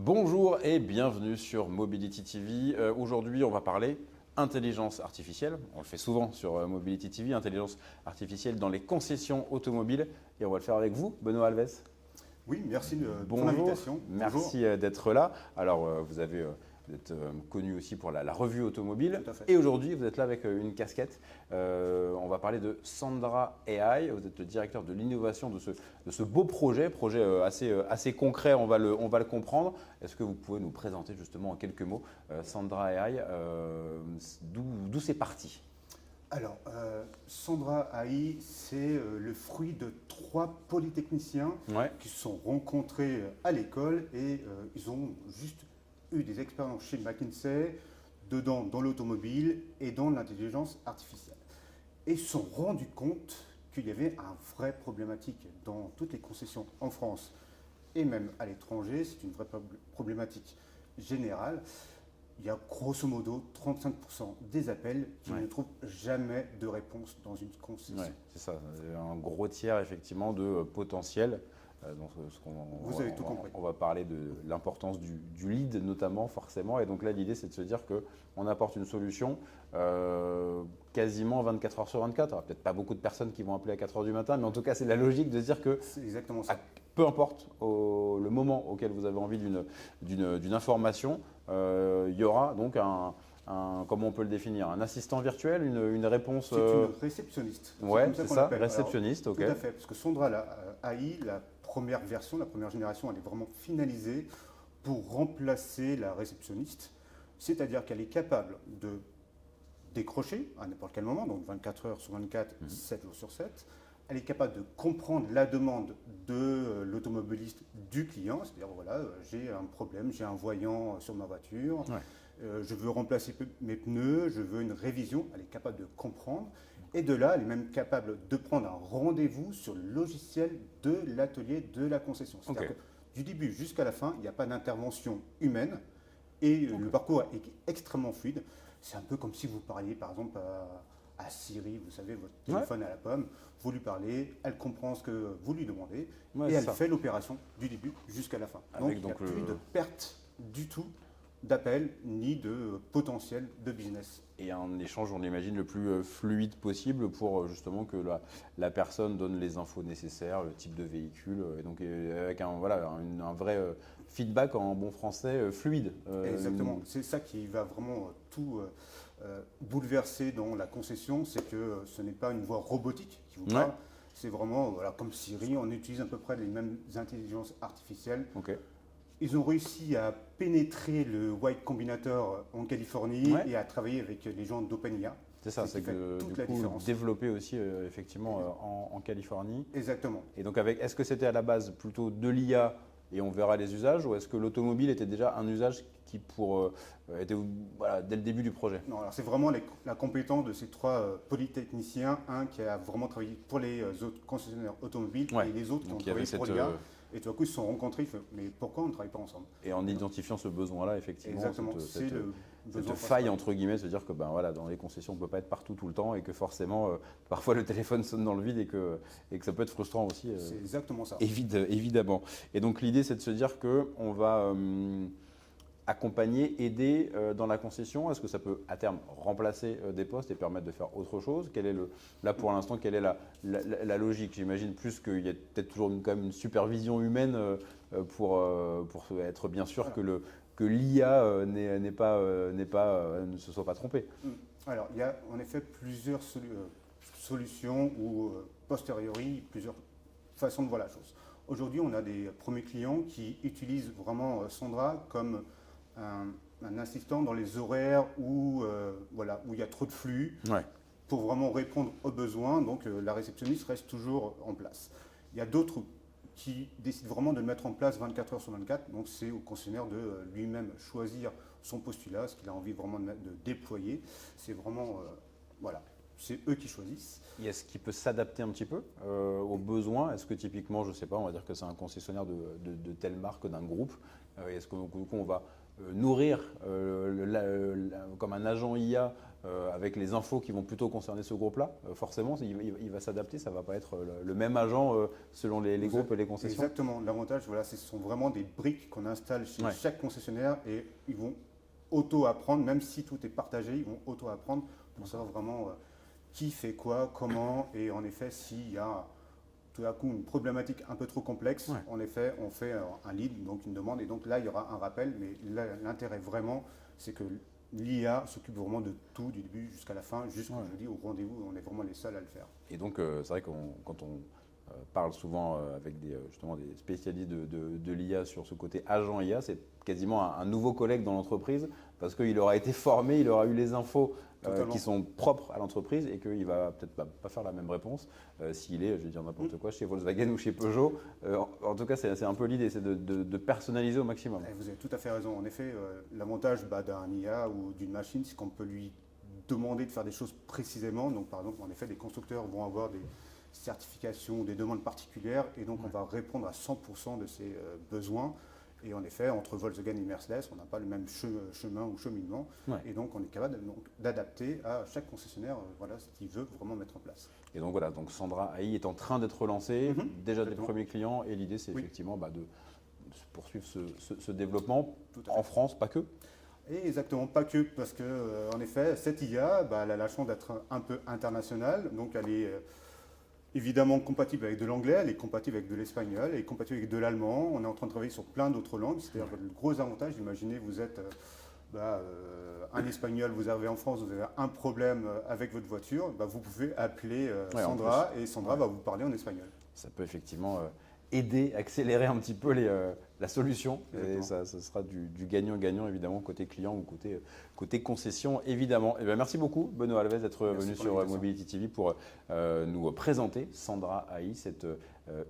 Bonjour et bienvenue sur Mobility TV. Aujourd'hui, on va parler intelligence artificielle. On le fait souvent sur Mobility TV, intelligence artificielle dans les concessions automobiles. Et on va le faire avec vous, Benoît Alves. Oui, merci de ton Bonjour, invitation. merci d'être là. Alors, vous êtes connu aussi pour la revue automobile. Tout à fait. Et aujourd'hui, vous êtes là avec une casquette. On va parler de Sandra AI. Vous êtes le directeur de l'innovation de ce beau projet assez concret, on va le comprendre. Est-ce que vous pouvez nous présenter justement en quelques mots Sandra AI, d'où c'est parti? Alors, Sandra AI, c'est le fruit de 3 polytechniciens Ouais. qui se sont rencontrés à l'école et ils ont juste eu des expériences chez McKinsey, dans l'automobile et dans l'intelligence artificielle. Et ils se sont rendus compte qu'il y avait une vraie problématique dans toutes les concessions en France et même à l'étranger. C'est une vraie problématique générale. Il y a grosso modo 35% des appels qui ne trouvent jamais de réponse dans une concession. Ouais, c'est ça, un gros tiers effectivement de potentiel. Donc, Vous avez tout compris. On va parler de l'importance du lead notamment forcément. Et donc là, l'idée, c'est de se dire qu'on apporte une solution quasiment 24 heures sur 24. Il n'y aura peut-être pas beaucoup de personnes qui vont appeler à 4 heures du matin, mais en tout cas, c'est la logique de se dire que C'est exactement ça. peu importe le moment auquel vous avez envie d'une information, il y aura donc comment on peut le définir, un assistant virtuel, une réponse. C'est une réceptionniste. Ouais, comme c'est qu'on ça, l'appelle. réceptionniste, Alors, ok. Tout à fait, parce que Sandra AI, la première version, la première génération, elle est vraiment finalisée pour remplacer la réceptionniste. C'est-à-dire qu'elle est capable de décrocher à n'importe quel moment, donc 24 heures sur 24, 7 jours sur 7. Elle est capable de comprendre la demande de l'automobiliste du client, c'est-à-dire voilà, j'ai un problème, j'ai un voyant sur ma voiture, je veux remplacer mes pneus, je veux une révision. Elle est capable de comprendre. Et de là, elle est même capable de prendre un rendez-vous sur le logiciel de l'atelier de la concession. C'est-à-dire que du début jusqu'à la fin, il n'y a pas d'intervention humaine et le parcours est extrêmement fluide. C'est un peu comme si vous parliez par exemple à Siri, vous savez, votre téléphone à la pomme, vous lui parlez, elle comprend ce que vous lui demandez et elle fait l'opération du début jusqu'à la fin. Donc il n'y a plus de perte du tout d'appel ni de potentiel de business. Et un échange, on l'imagine, le plus fluide possible pour justement que la personne donne les infos nécessaires, le type de véhicule, et donc avec un vrai feedback en bon français fluide. Exactement, c'est ça qui va vraiment tout bouleverser dans la concession, c'est que ce n'est pas une voix robotique qui vous parle, c'est vraiment comme Siri, on utilise à peu près les mêmes intelligences artificielles. Ils ont réussi à pénétrer le Y Combinator en Californie et à travailler avec les gens d'OpenIA. C'est ça, c'est que du coup développé aussi effectivement en Californie. Exactement. Et donc est-ce que c'était à la base plutôt de l'IA et on verra les usages, ou est-ce que l'automobile était déjà un usage qui était dès le début du projet? Non, alors c'est vraiment la compétence de ces 3 polytechniciens, un qui a vraiment travaillé pour les autres concessionnaires automobiles et les autres qui ont travaillé pour l'IA. Et tout à coup, ils se sont rencontrés, ils font, mais pourquoi on ne travaille pas ensemble? Et en identifiant ce besoin-là, effectivement, cette faille, entre guillemets, se dire que dans les concessions, on ne peut pas être partout tout le temps et que forcément, parfois le téléphone sonne dans le vide et que ça peut être frustrant aussi. C'est exactement ça. Évidemment. Et donc l'idée, c'est de se dire qu'on va accompagner, aider dans la concession. Est-ce que ça peut à terme remplacer des postes et permettre de faire autre chose? Là pour l'instant, quelle est la logique? J'imagine plus qu'il y a peut-être toujours quand même une supervision humaine pour être bien sûr que l'IA ne se soit pas trompée. Alors il y a en effet plusieurs solutions ou posteriori plusieurs façons de voir la chose. Aujourd'hui, on a des premiers clients qui utilisent vraiment Sandra comme un assistant dans les horaires où il y a trop de flux pour vraiment répondre aux besoins. Donc la réceptionniste reste toujours en place. Il y a d'autres qui décident vraiment de le mettre en place 24 heures sur 24. Donc c'est au concessionnaire de lui-même choisir son postulat, ce qu'il a envie vraiment de déployer. C'est vraiment, c'est eux qui choisissent. Et est-ce qu'il peut s'adapter un petit peu aux besoins? Est-ce que typiquement, je ne sais pas, on va dire que c'est un concessionnaire de telle marque, d'un groupe. Est-ce qu'on va nourrir comme un agent IA avec les infos qui vont plutôt concerner ce groupe-là. Forcément, il va s'adapter, ça ne va pas être le même agent selon les groupes et les concessions. Exactement. L'avantage, voilà, ce sont vraiment des briques qu'on installe chez Ouais. chaque concessionnaire et ils vont auto-apprendre, même si tout est partagé, ils vont auto-apprendre pour savoir vraiment qui fait quoi, comment. Et en effet, s'il y a tout à coup une problématique un peu trop complexe, Ouais. en effet, on fait un lead, donc une demande, et donc là, il y aura un rappel. Mais l'intérêt vraiment, c'est que l'IA s'occupe vraiment de tout, du début jusqu'à la fin, jusqu'au Ouais. je vous dis, au rendez-vous, on est vraiment les seuls à le faire. Et donc, c'est vrai que quand on parle souvent avec justement des spécialistes de l'IA sur ce côté agent IA, c'est quasiment un nouveau collègue dans l'entreprise parce qu'il aura été formé, il aura eu les infos Totalement. qui sont propres à l'entreprise et qu'il va peut-être pas faire la même réponse s'il est, je vais dire n'importe quoi, chez Volkswagen ou chez Peugeot. En tout cas, c'est un peu l'idée, c'est de personnaliser au maximum. Et vous avez tout à fait raison. En effet, l'avantage d'un IA ou d'une machine, c'est qu'on peut lui demander de faire des choses précisément. Donc, par exemple, en effet, des constructeurs vont avoir des certifications, des demandes particulières, et donc on va répondre à 100% de ses besoins. Et en effet, entre Volkswagen et Mercedes, on n'a pas le même chemin ou cheminement, Ouais. et donc on est capable d'adapter à chaque concessionnaire voilà, ce qu'il veut vraiment mettre en place. Et donc voilà, donc Sandra AI est en train d'être lancée, déjà des Exactement. premiers clients, et l'idée c'est Oui. effectivement de poursuivre ce développement Tout à fait. en France, pas que. Et exactement, pas que, parce que en effet, cette IA, elle a la chance d'être un peu internationale, donc elle est évidemment compatible avec de l'anglais, elle est compatible avec de l'espagnol, elle est compatible avec de l'allemand. On est en train de travailler sur plein d'autres langues, c'est-à-dire que le gros avantage, imaginez, vous êtes un espagnol, vous arrivez en France, vous avez un problème avec votre voiture, vous pouvez appeler Ouais, en Sandra, et Sandra Ouais. va vous parler en espagnol. Ça peut effectivement aider, accélérer un petit peu la solution. Et Exactement. ça sera du gagnant-gagnant, évidemment, côté client ou côté concession, évidemment. Et bien, merci beaucoup, Benoît Alves, d'être Merci venu pour sur l'invitation. Mobility TV pour nous présenter Sandra AI, cet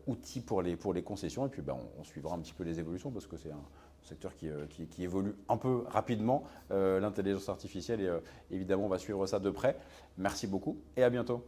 outil pour les concessions. Et puis, on suivra un petit peu les évolutions parce que c'est un secteur qui évolue un peu rapidement, l'intelligence artificielle. Et évidemment, on va suivre ça de près. Merci beaucoup et à bientôt.